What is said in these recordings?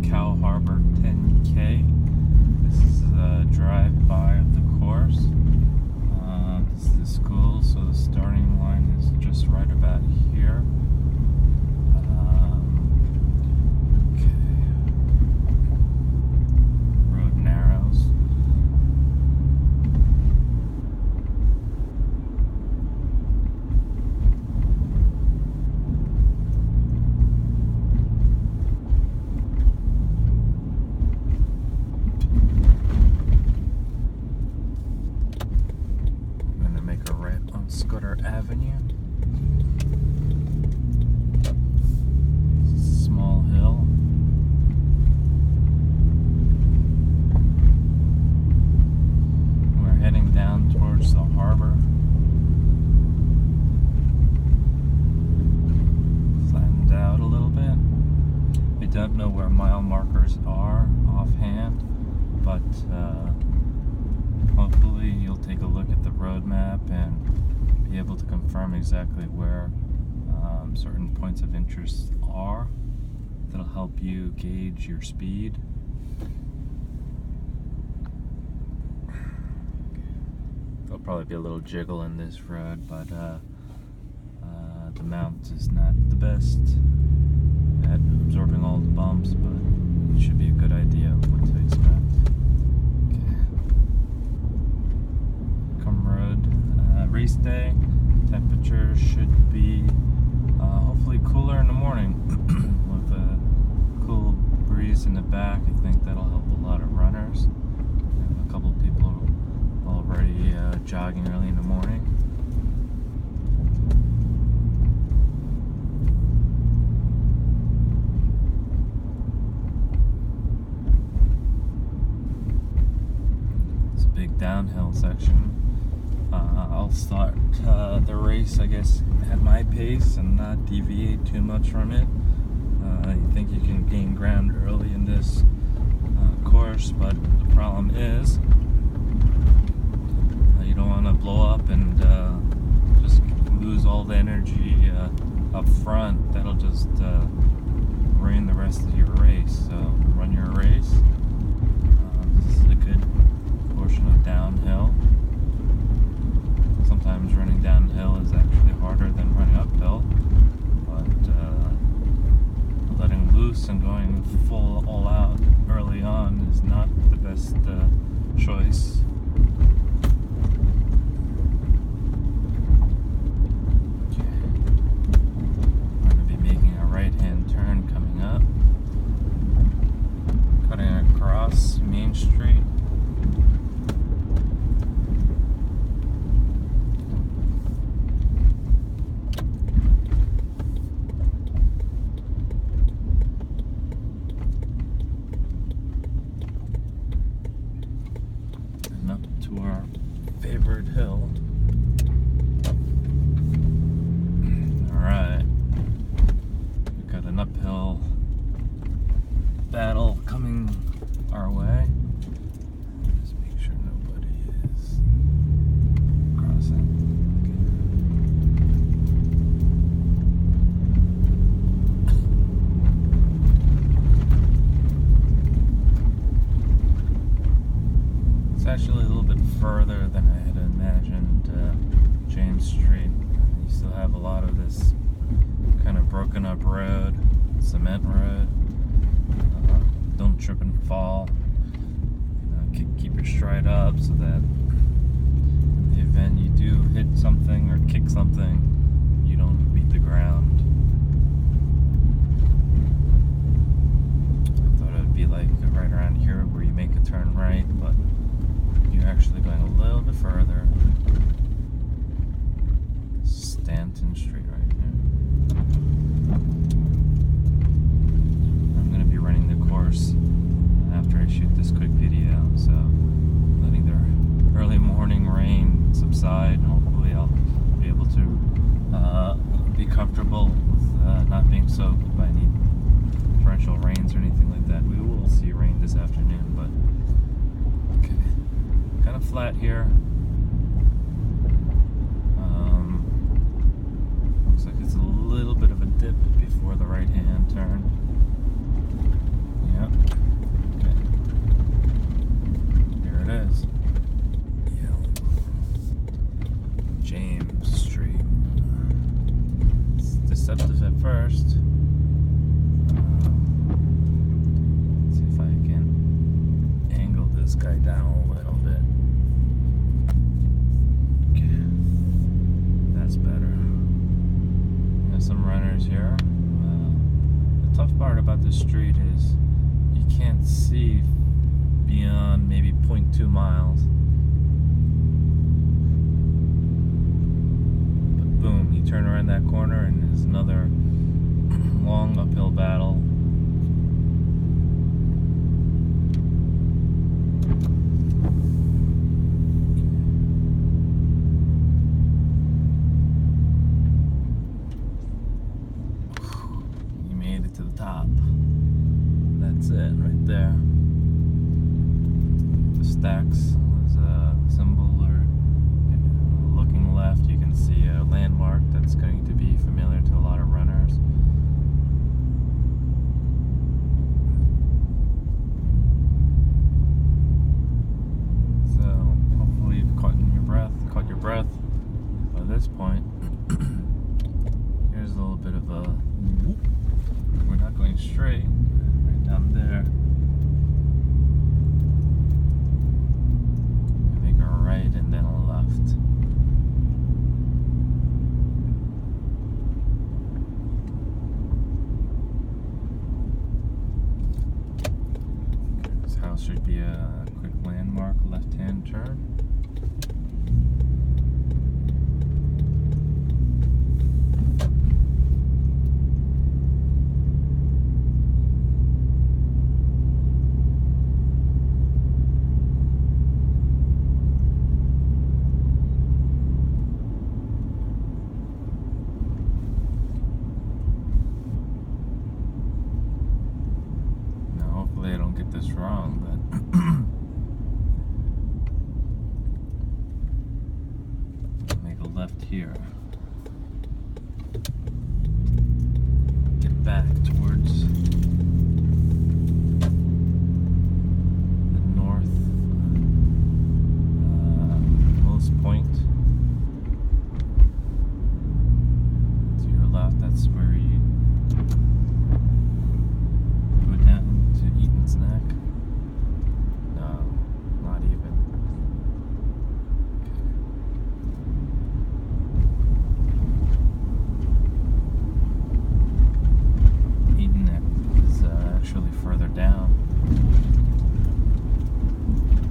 Cow Harbor 10K. This is a drive-by of the course. This is the school, so the starting line is just right about here. Road narrows. Scudder Avenue. Small hill. We're heading down towards the harbor. Flattened out a little bit. I don't know where mile markers are offhand, but hopefully you'll take a look at the road map and be able to confirm exactly where certain points of interest are. That'll help you gauge your speed. There'll probably be a little jiggle in this road, but the mount is not the best at absorbing all the bumps, but it should be a good idea of what to expect. Come road. Race day, temperature should be hopefully cooler in the morning with a cool breeze in the back. I think that'll help a lot of runners. I have a couple of people already jogging early in the morning. It's a big downhill section. I'll start the race, I guess, at my pace and not deviate too much from it. You think you can gain ground early in this course, but the problem is you don't want to blow up and just lose all the energy up front. That'll just ruin the rest of your race. So run your race. This is a good portion of downhill. Sometimes running downhill is actually harder than running uphill, but letting loose and going full all out early on is not the best choice. Okay. We're going to be making a right-hand turn coming up, cutting across Main Street. To our favorite hill. Alright. We've got an uphill battle coming our way. Just make sure nobody is crossing. It's actually a little bit further than I had imagined. James Street. You still have a lot of this kind of broken up road, cement road. Don't trip and fall. Keep your stride up so that in the event you do hit something or kick something, you don't beat the ground. I thought it would be like right around here where you make a turn right, but you're actually going a little bit further. Stanton Street right here. I'm going to be running the course after I shoot this quick video, so letting the early morning rain subside, and hopefully I'll be able to be comfortable with not being soaked by any torrential rains or anything like that. We will see rain this afternoon, but okay. Kind of flat here. Looks like it's a little bit of a dip before the right-hand turn. Yep. first, see if I can angle this guy down a little bit. Okay, that's better. There's some runners here. The tough part about this street is you can't see beyond maybe 0.2 miles. But boom, you turn around that corner and there's another long uphill battle. You made it to the top. That's it right there. The stacks is a symbol, or looking left you can see a landmark that's going to be familiar to a lot of runners. So hopefully you've caught your breath by this point. Here's a little bit of a whoop. We're not going straight, right down there. Make a right and then a left. This house should be a quick landmark, left-hand turn. Hopefully I don't get this wrong, but make a left here. Get back towards the north most point. To your left, that's where you go down to Eaton's Neck. No, not even. Okay. Eaton Neck is actually further down.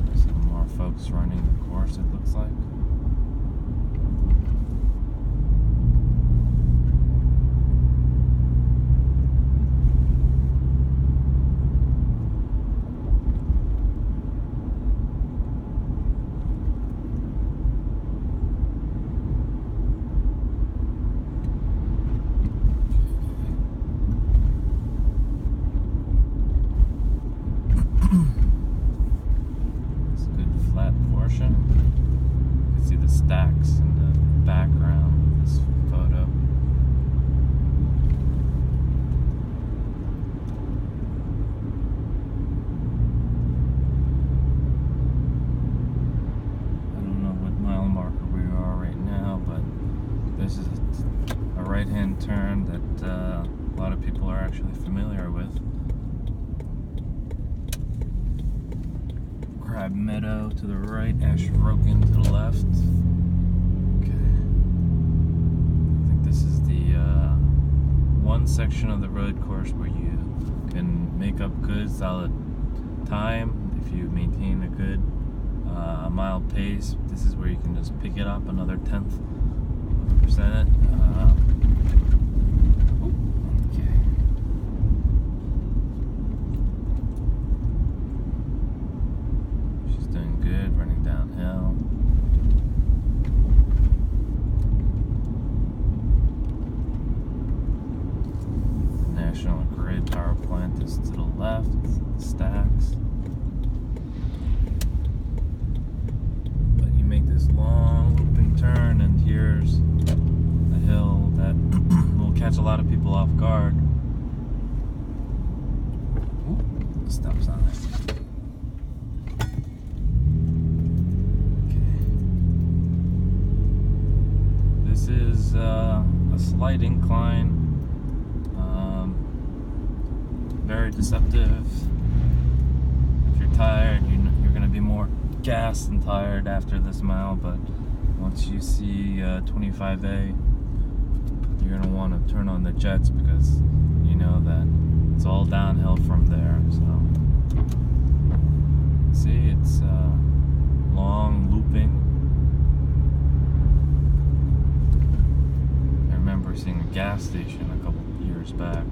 There's some more folks running the course, it looks like. It's a good flat portion. You can see the stacks in the background of this photo. I don't know what mile marker we are right now, but this is a right-hand turn that a lot of people are actually familiar with. Crab Meadow to the right, Ashbroken to the left. Okay. I think this is the one section of the road course where you can make up good solid time if you maintain a good mile pace. This is where you can just pick it up another 1/10 of a percent. Okay. She's doing good, running downhill. The National Grid power plant is to the left, the stacks. But you make this long looping turn, and here's a hill that will catch a lot of people off guard. Ooh, stop sign. This is a slight incline very deceptive. If you're tired, you're going to be more gassed and tired after this mile, but once you see 25A, you're going to want to turn on the jets because you know that it's all downhill from there. So, see, it's long looping. I remember seeing a gas station a couple years back.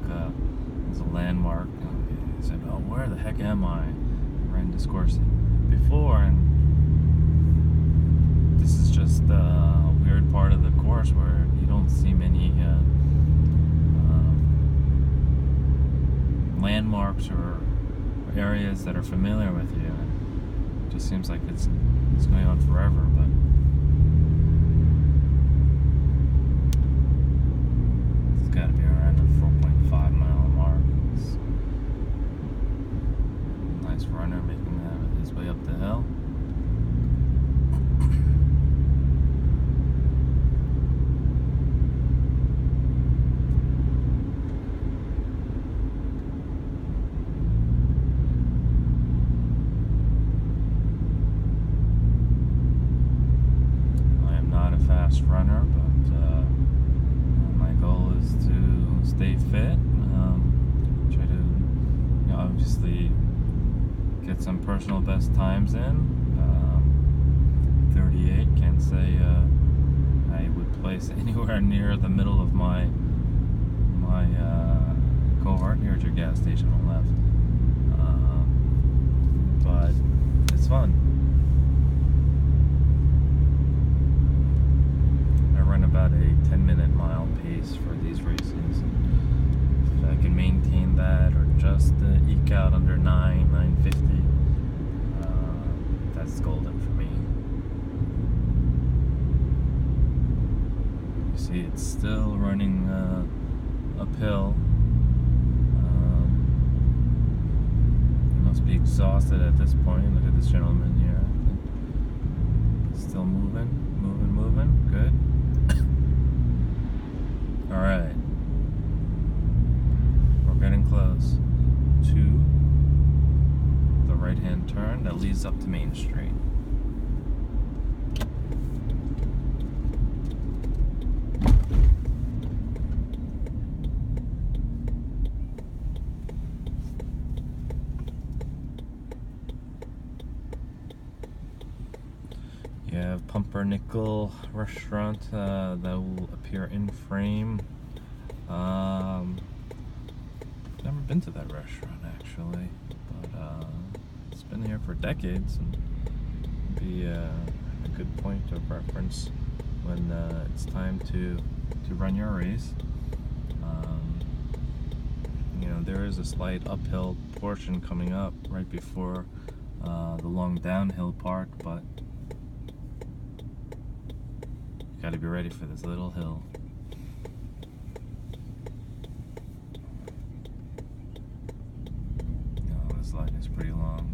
As a landmark. I said, "Oh, where the heck am I?" I ran this course before, and this is just a weird part of the course where you don't see many landmarks or areas that are familiar with you. It just seems like it's going on forever, but it's got to be around a 4.5 mile mark. It's a nice runner making his way up the hill. Fast runner, but my goal is to stay fit, try to obviously get some personal best times in. 38, can't say I would place anywhere near the middle of my cohort. Here's your gas station on the left, but it's fun. About a 10-minute mile pace for these races. If I can maintain that or just eke out under 950, that's golden for me. You see, it's still running uphill. You must be exhausted at this point. Look at this gentleman here. Still moving. Good. Alright, we're getting close to the right-hand turn that leads up to Main Street. You have Pumpernickel restaurant that will appear in frame. Never been to that restaurant actually, but it's been here for decades and be a good point of reference when it's time to run your race. You know, there is a slight uphill portion coming up right before the long downhill part, but got to be ready for this little hill. Oh, this line is pretty long.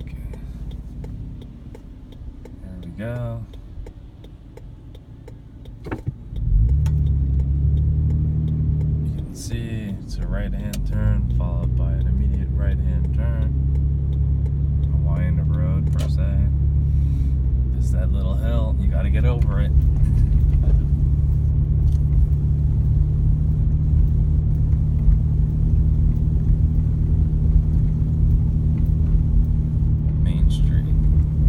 Okay. There we go. You can see it's a right-hand turn followed by an immediate right-hand turn. A wind of road per se. It's that little hill. You got to get over it. Main Street,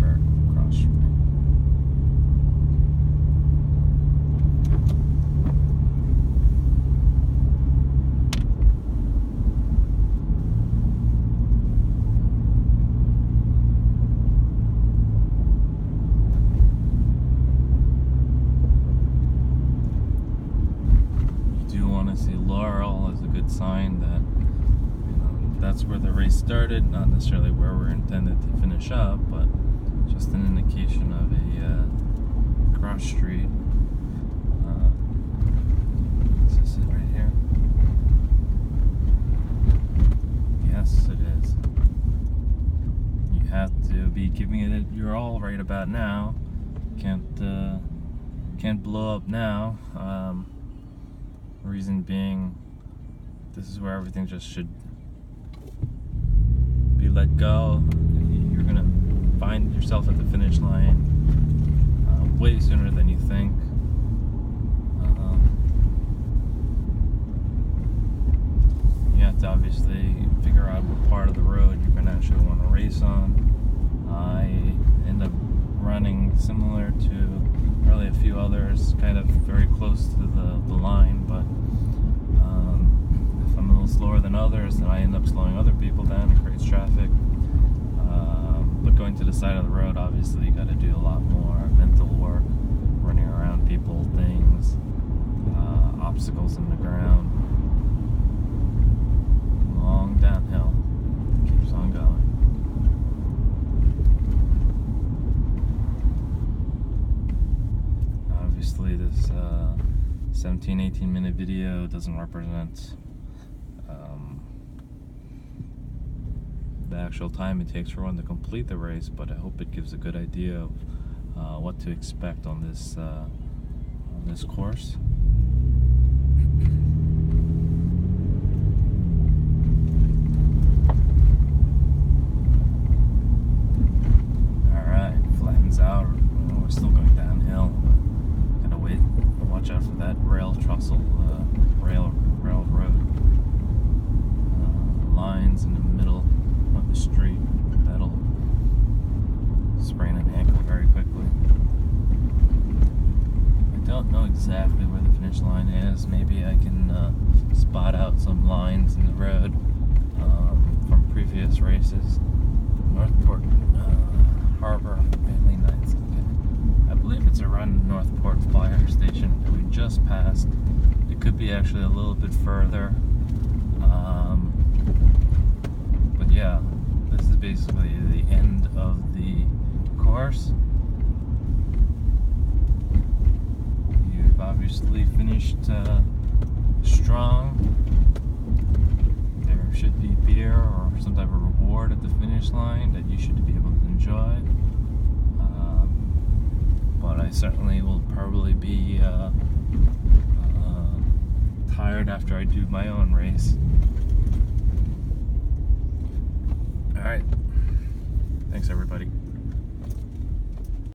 or cross street. Sign that that's where the race started, not necessarily where we're intended to finish up, but just an indication of a cross street. Is this it right here? Yes, it is. You have to be giving it your all right about now. can't blow up now. Reason being, this is where everything just should be let go. You're gonna find yourself at the finish line way sooner than you think. You have to obviously figure out what part of the road you're gonna actually want to race on. I end up running similar to probably a few others, kind of very close to the line, but if I'm a little slower than others, then I end up slowing other people down. It creates traffic. But going to the side of the road, obviously you got to do a lot more mental work, running around people, things, obstacles in the ground. Long downhill, keeps on going. Obviously this 17-18 minute video doesn't represent the actual time it takes for one to complete the race, but I hope it gives a good idea of what to expect on this course. Out. We're still going downhill, but gotta wait, watch out for that rail trestle, rail road lines in the middle of the street. That'll sprain an ankle very quickly. I don't know exactly where the finish line is. Maybe I can spot out some lines in the road from previous races. Northport Harbor Family Nights. I believe it's around Northport Fire Station that we just passed. It could be actually a little bit further. But yeah, this is basically the end of the course. You've obviously finished strong. There should be beer or some type of reward at the finish line that you should be able to enjoy. But I certainly will probably be tired after I do my own race. Alright. Thanks everybody.